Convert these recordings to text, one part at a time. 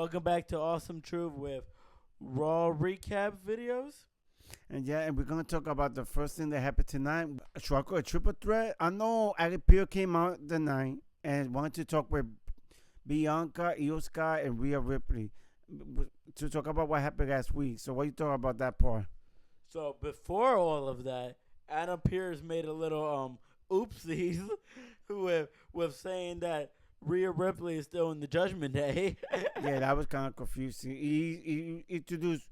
Welcome back to Awesome Truth with Raw recap videos. And we're gonna talk about the first thing that happened tonight. Should I call a triple threat? I know Ari Pierre came out tonight and wanted to talk with Bianca, Io Sky, and Rhea Ripley to talk about what happened last week. So what you talk about that part? So before all of that, Adam Pearce made a little oopsies with saying that Rhea Ripley is still in the Judgment Day. Yeah, that was kind of confusing. He introduced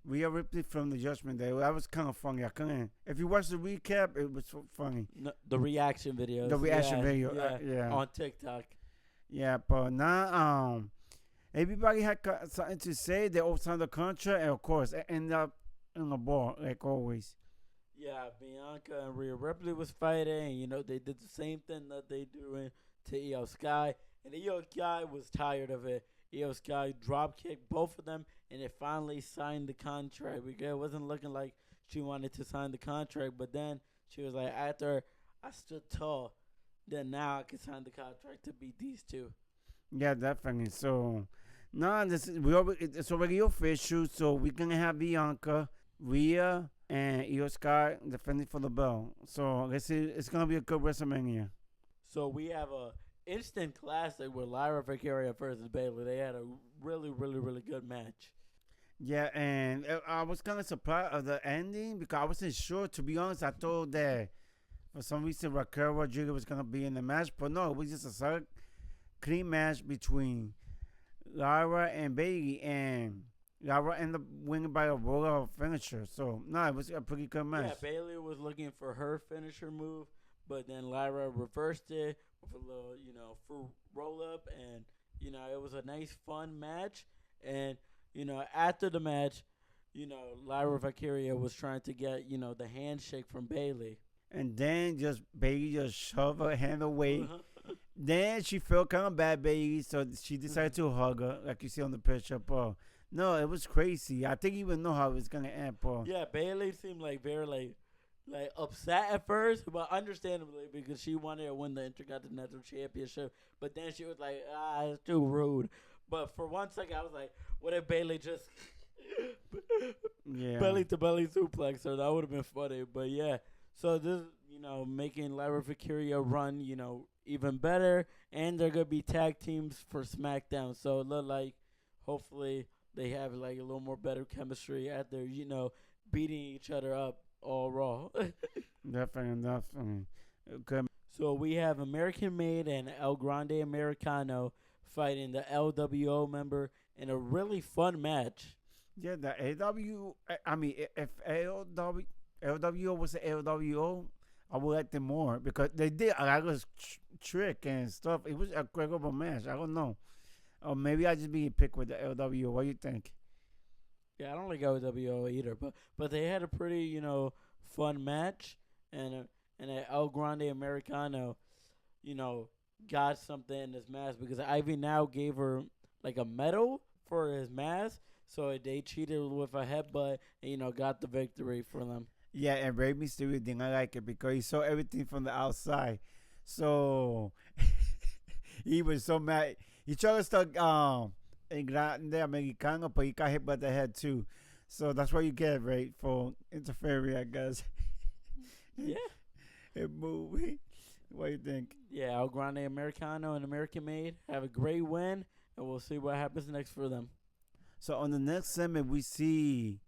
Rhea Ripley from the Judgment Day. That was kind of funny. I couldn't. If you watch the recap, it was so funny. No, the reaction videos. The reaction Yeah, video, yeah, on TikTok. Yeah, but now everybody had something to say. They all signed the contract, and of course, it ended up in the ball like always. Yeah, Bianca and Rhea Ripley was fighting. You know, they did the same thing that they doing to Io Sky, and Io Sky was tired of it. Io Sky drop kicked both of them, and they finally signed the contract. Because it wasn't looking like she wanted to sign the contract, but then she was like, after I stood tall, then now I can sign the contract to beat these two. Yeah, definitely. So now it's already official. So we're gonna have Bianca, Rhea, and Io Sky defending for the belt. So let's see. It's gonna be a good WrestleMania. So we have a instant classic with Lyra Valkyria versus Bayley. They had a really, really, really good match. Yeah, and I was kind of surprised of the ending because I wasn't sure. To be honest, I thought that for some reason Raquel Rodriguez was gonna be in the match, but no, it was just a solid, clean match between Lyra and Bayley, and Lyra ended up winning by a roll-out finisher. So no, it was a pretty good match. Yeah, Bayley was looking for her finisher move, but then Lyra reversed it with a little, full roll up, and it was a nice, fun match. And after the match, Lyra Valkyria was trying to get the handshake from Bayley. And then Bayley just shoved her hand away. Then she felt kind of bad, Bayley, so she decided to hug her, like you see on the picture, Paul. No, it was crazy. I didn't even know how it was gonna end, Paul. Yeah, Bayley seemed like very like upset at first, but understandably because she wanted to win the Intercontinental Championship. But then she was like, it's too rude. But for 1 second, I was like, what if Bayley just belly to belly suplex her? That would have been funny. But yeah, so this, making Lyra Valkyria run, even better, and they're gonna be tag teams for SmackDown. So it look like hopefully they have like a little more better chemistry after beating each other up all Raw. Definitely. Okay. So we have American Made and El Grande Americano fighting the LWO member in a really fun match. Yeah, the AW. I mean, if LWO was the LWO, I would like them more because they did a lot of trick and stuff. It was a incredible match. I don't know. Or maybe I just being picked with the LWO. What do you think? Yeah, I don't like LWO either, but they had a pretty fun match, and El Grande Americano, got something in his mask because Ivy now gave her like a medal for his mask, so they cheated with a headbutt and got the victory for them. Yeah, and Rey Mysterio didn't like it because he saw everything from the outside, so he was so mad. He tried to start El Grande Americano, but he got hit by the head too. So that's what you get, right, for interfering, I guess. Yeah. In movie. What do you think? Yeah, El Grande Americano and American Made have a great win, and we'll see what happens next for them. So on the next segment, we see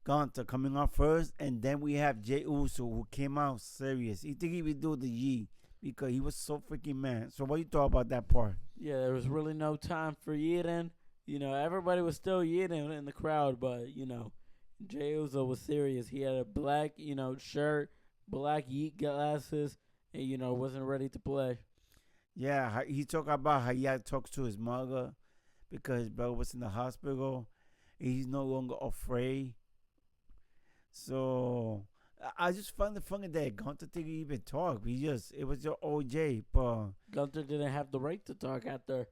Gunther coming out first, and then we have Jey Uso, who came out serious. He think he would do the Yee because he was so freaking mad. So what do you thought about that part? Yeah, there was really no time for yeeting. Everybody was still yeeting in the crowd, but, Jey Uso was serious. He had a black, shirt, black yeet glasses, and, wasn't ready to play. Yeah, he talked about how he had to talk to his mother because his brother was in the hospital. He's no longer afraid. So I just found it funny that Gunther didn't even talk. It was your OJ, but Gunther didn't have the right to talk after,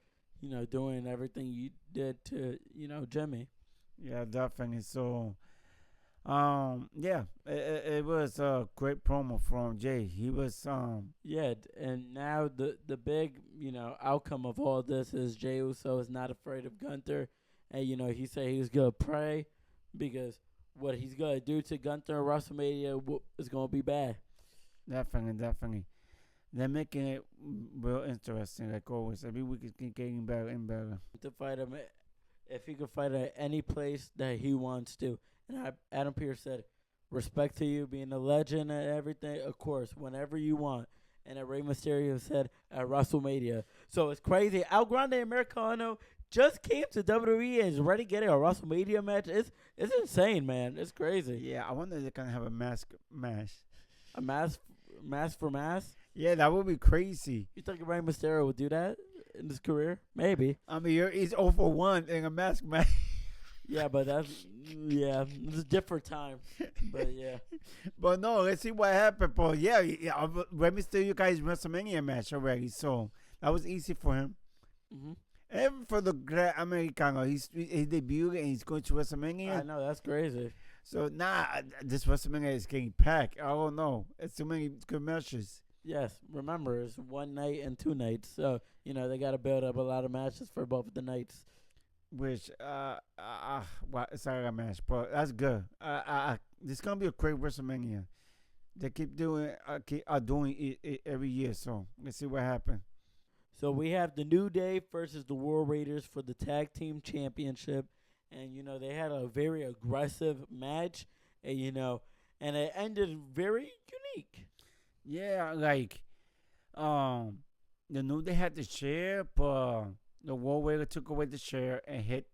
doing everything you did to, Jimmy. Yeah, definitely. So, it was a great promo from Jay. He was Yeah, and now the big outcome of all this is Jey Uso is not afraid of Gunther, and he said he was gonna pray because what he's gonna do to Gunther at WrestleMania is gonna be bad. Definitely. They're making it real interesting, like always. Every week it's getting better and better. To fight him, if he could fight at any place that he wants to, and Adam Pearce said, "Respect to you, being a legend and everything. Of course, whenever you want." And then Rey Mysterio said at WrestleMania. So it's crazy. El Grande Americano just came to WWE and is ready getting a WrestleMania match. It's insane, man. It's crazy. Yeah, I wonder if they're going to have a mask match. A mask for mask? Yeah, that would be crazy. You think Rey Mysterio would do that in his career? Maybe. I mean, he's 0 for 1 in a mask match. Yeah, but it's a different time. But yeah. But no, let's see what happened. But yeah, Rey Mysterio got his WrestleMania match already, so that was easy for him. Mm-hmm. And for the Gran Americano, he debuted and he's going to WrestleMania. I know, that's crazy. So this WrestleMania is getting packed. I don't know. It's too many good matches. Yes, remember, it's one night and 2 nights. So, they got to build up a lot of matches for both of the nights. Which, it's not a match, but that's good. This is going to be a great WrestleMania. They keep doing it every year, so let's see what happens. So we have the New Day versus the War Raiders for the Tag Team Championship. And, they had a very aggressive match, and, and it ended very unique. Yeah, like, the New Day had the chair, but the War Raider took away the chair and hit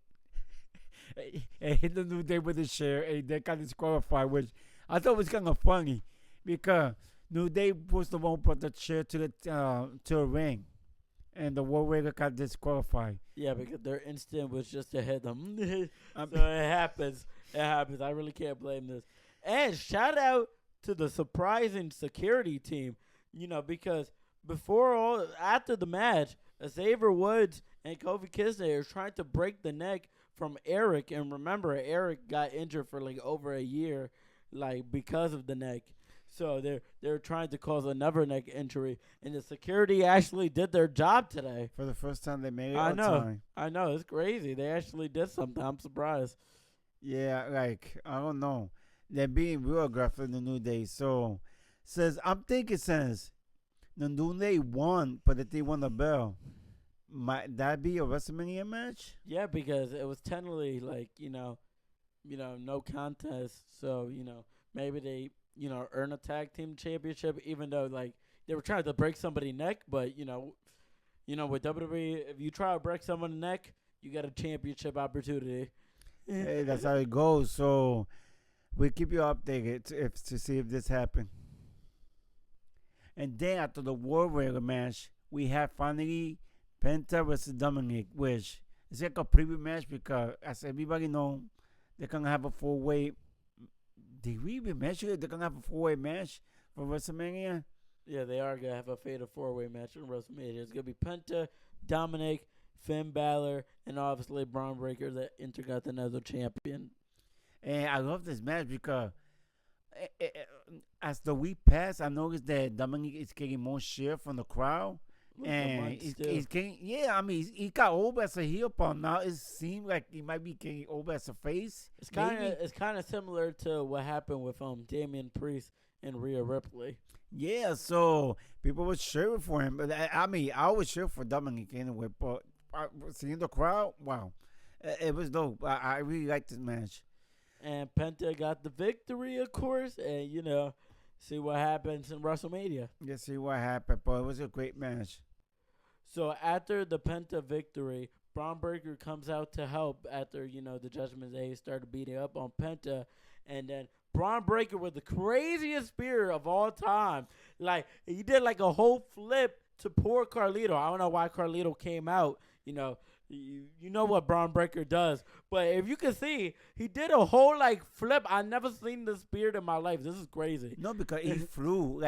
the New Day with the chair, and they got disqualified, which I thought was kind of funny because New Day was the one who put the chair to the ring, and the War Raider got disqualified. Yeah, because their instinct was just to hit them. So it happens. It happens. I really can't blame this. And shout out to the surprising security team, because after the match, Xavier Woods and Kofi Kingston are trying to break the neck from Eric. And remember, Eric got injured for over a year, because of the neck. So they're trying to cause another neck injury, and the security actually did their job today. For the first time, they made it I on know. time. I know. It's crazy. They actually did something. I'm surprised. Yeah, I don't know. They're being real aggressive in the New Day. So, since the New Day won, but that they won the belt, might that be a WrestleMania match? Yeah, because it was technically no contest. So, maybe they, earn a tag team championship, even though they were trying to break somebody's neck. But, with WWE, if you try to break someone's neck, you got a championship opportunity. Hey, that's how it goes. So, we'll keep you updated to see if this happened. And then after the War Raider match, we have finally Penta versus Dominic, which is like a preview match because, as everybody knows, they're going to have a 4-way. Did we even mention it? They're going to have a 4-way match for WrestleMania? Yeah, they are going to have a fatal 4-way match in WrestleMania. It's going to be Penta, Dominic, Finn Balor, and obviously Braun Breaker, the Intercontinental Champion. And I love this match because as the week passed, I noticed that Dominic is getting more share from the crowd. And he's getting, he got over as a heel, but now it seems like he might be getting over as a face. It's kind of similar to what happened with Damian Priest and Rhea Ripley. Yeah, so people were cheering for him, but I was cheering for Dominic anyway. But seeing the crowd, wow, it was dope. I really liked this match. And Penta got the victory, of course, and see what happens in WrestleMania. Yeah, see what happened, but it was a great match. So after the Penta victory, Braun Breaker comes out to help after, the Judgment Day started beating up on Penta. And then Braun Breaker with the craziest spear of all time. He did a whole flip to poor Carlito. I don't know why Carlito came out, You know what Braun Breaker does. But if you can see, he did a whole flip. I never seen this spear in my life. This is crazy. No, because he flew.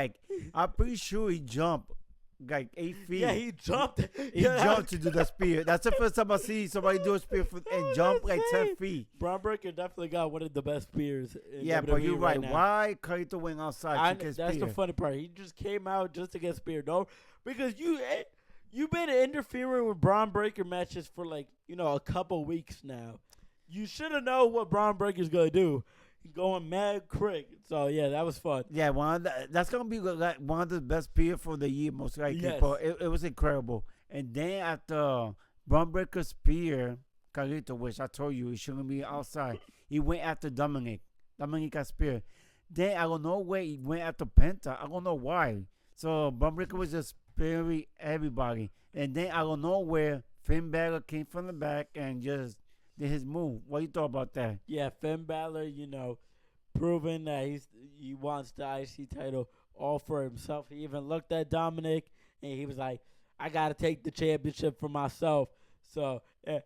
I'm pretty sure he jumped 8 feet. Yeah, he jumped. He jumped to do the spear. That's the first time I see somebody do a spear and jump 10 feet. Braun Breaker definitely got one of the best spears in Yeah, WWE but you're right. now. Why Carlito went outside to get That's spear? the funny part. He just came out just to get speared. No, because You've been interfering with Braun Breaker matches for like, a couple weeks now. You should have known what Braun Breaker's gonna do. Going mad quick. So yeah, that was fun. Yeah, that's gonna be like one of the best PR for the year, most likely. Yes. But it was incredible. And then after Braun Breaker spear Carlito, which I told you he shouldn't be outside, he went after Dominic. Dominic got spear. Then I don't know where he went after Penta. I don't know why. So Braun Breaker was just spearing everybody. And then I don't know where Finn Balor came from the back and just did his move. What you thought about that? Yeah, Finn Balor, proving that he wants the IC title all for himself. He even looked at Dominic and he was like, I got to take the championship for myself. So it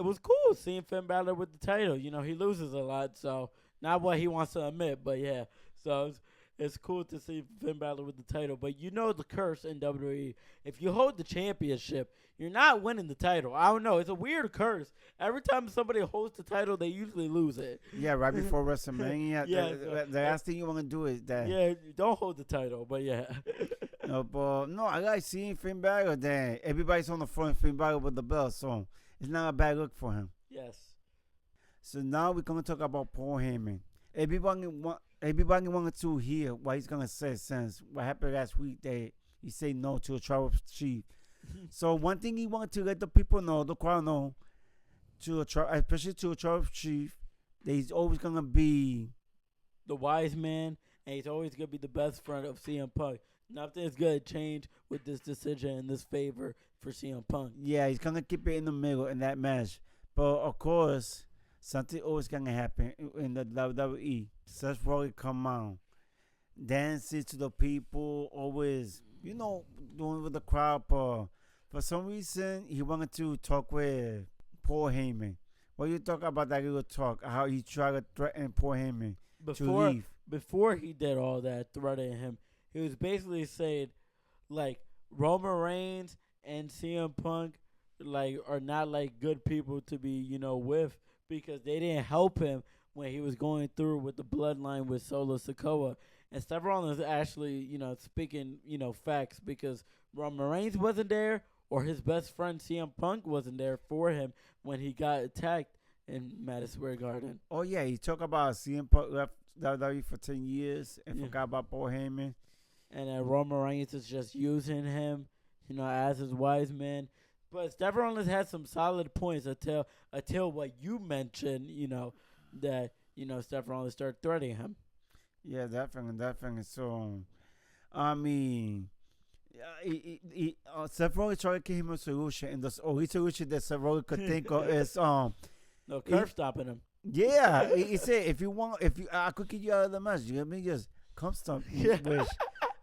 was cool seeing Finn Balor with the title. He loses a lot, so not what he wants to admit, but yeah. So it's cool to see Finn Balor with the title. But the curse in WWE. If you hold the championship, you're not winning the title. I don't know. It's a weird curse. Every time somebody holds the title, they usually lose it. Yeah, right before WrestleMania. Yeah, the last thing you want to do is that. Yeah, you don't hold the title, but yeah. No, I like seeing Finn Balor there. Everybody's on the front, Finn Balor with the belt, so it's not a bad look for him. Yes. So now we're gonna talk about Paul Heyman. Everybody wanted to hear what he's gonna say since what happened last week that he said no to a tribal chief. So one thing he wanted to let the people know, the crowd know, especially to a tribal chief, that he's always gonna be the wise man, and he's always gonna be the best friend of CM Punk. Nothing's gonna change with this decision and this favor for CM Punk. Yeah, he's gonna keep it in the middle in that match. But of course, something always gonna happen in the WWE. Seth Rollins come out, dancing to the people, always, doing with the crowd. But for some reason, he wanted to talk with Paul Heyman. What do you talk about that little talk? How he tried to threaten Paul Heyman to leave. Before he did all that, threatening him, he was basically saying, like, Roman Reigns and CM Punk, like, are not, like, good people to be, with, because they didn't help him when he was going through with the bloodline with Solo Sikoa. And Seth Rollins actually, speaking, facts, because Roman Reigns wasn't there, or his best friend CM Punk wasn't there for him when he got attacked in Madison Square Garden. Oh, yeah, he talked about CM Punk left WWE for 10 years and forgot about Paul Heyman. And then Roman Reigns is just using him, as his wise man. But Seth Rollins had some solid points until what you mentioned, that, Seth Rollins started threatening him. Yeah, definitely. So, I mean, Seth Rollins tried to give him a solution, and the only solution that Seth Rollins could think of is no curve stopping him. Yeah, he said I could get you out of the match. You know what I mean? Just come stomp me. Which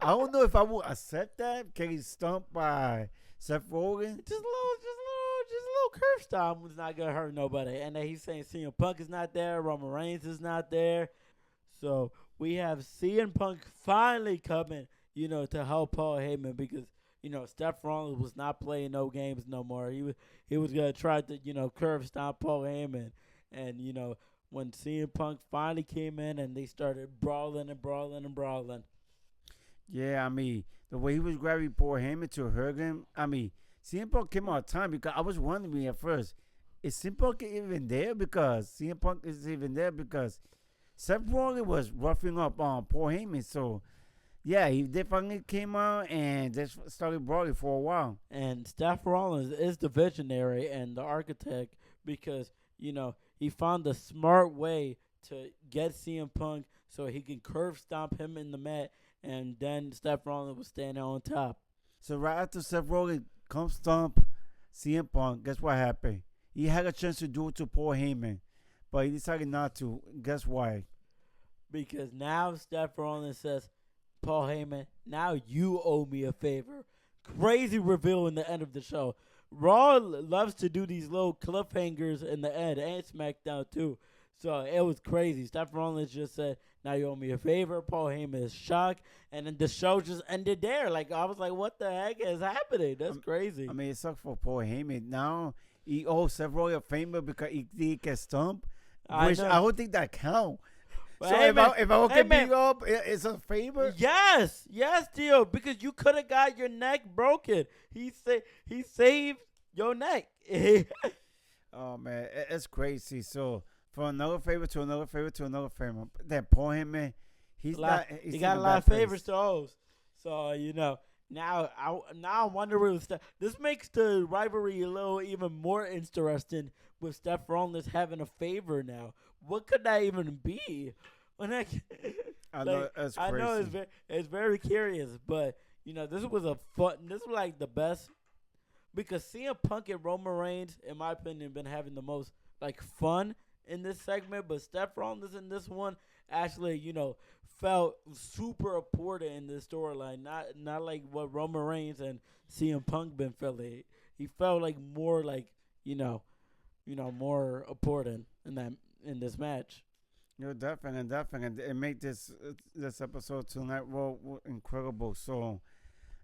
I don't know if I would accept that. Can he stomp by Seth Rollins? Just a little curve stomp was not gonna hurt nobody. And then he's saying CM Punk is not there, Roman Reigns is not there. So we have CM Punk finally coming, to help Paul Heyman because, Seth Rollins was not playing no games no more. He was gonna try to, curve stomp Paul Heyman. And, when CM Punk finally came in and they started brawling. Yeah, I mean, the way he was grabbing Paul Heyman to hurt him, I mean, CM Punk came out of time because I was wondering at first, is CM Punk even there? Because CM Punk is even there because Seth Rollins was roughing up on Paul Heyman. So, yeah, he definitely came out and just started brawling for a while. And Seth Rollins is the visionary and the architect because, he found a smart way to get CM Punk so he can curve stomp him in the mat, and then Seth Rollins was standing on top. So right after Seth Rollins come stomp CM Punk, guess what happened? He had a chance to do it to Paul Heyman, but he decided not to. Guess why? Because now Seth Rollins says, Paul Heyman, now you owe me a favor. Crazy reveal in the end of the show. Raw loves to do these little cliffhangers in the end, and SmackDown too. So it was crazy. Seth Rollins just said, now you owe me a favor. Paul Heyman is shocked. And then the show just ended there. Like, I was like, what the heck is happening? That's crazy. I mean, it sucks for Paul Heyman. Now he owes Seth Rollins a favor because he can stump. Which I don't think that count. But So hey, man, if I hey, get man. beat up, it's a favor. Yes, Dio, because you could have got your neck broken. He saved your neck. Oh man, it's crazy. So from another favor to another favor to another favor, that Paul Heyman, he's He in got a a lot bad of favors place. to host. So now I wonder where this makes the rivalry a little even more interesting with Seth Rollins having a favor now. What could that even be? When that, I know it's I know crazy. it's very curious, but this was a fun. This was like the best because CM Punk and Roman Reigns, in my opinion, been having the most like fun in this segment. But Seth Rollins in this one actually, felt super important in this storyline. Not like what Roman Reigns and CM Punk been feeling. He felt like more like more important in this match. You're definitely. It made this episode tonight incredible. So,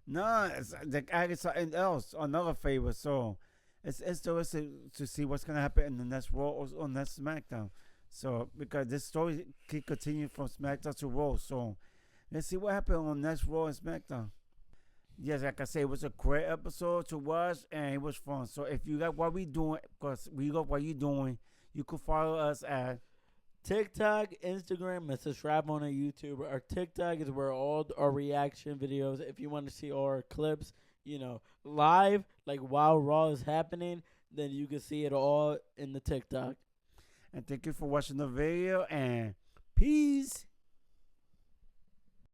no, it's like I get something else, another favor. So, it's interesting to see what's gonna happen in the next Raw or next SmackDown. So, because this story can continue from SmackDown to Raw. So, let's see what happened on next Raw and SmackDown. Yes, like I said, it was a great episode to watch and it was fun. So, if you got what we doing, because we got what you doing, you can follow us at TikTok, Instagram, and subscribe on our YouTube. Our TikTok is where all our reaction videos, if you want to see all our clips, live, like while Raw is happening, then you can see it all in the TikTok. and thank you for watching the video and peace.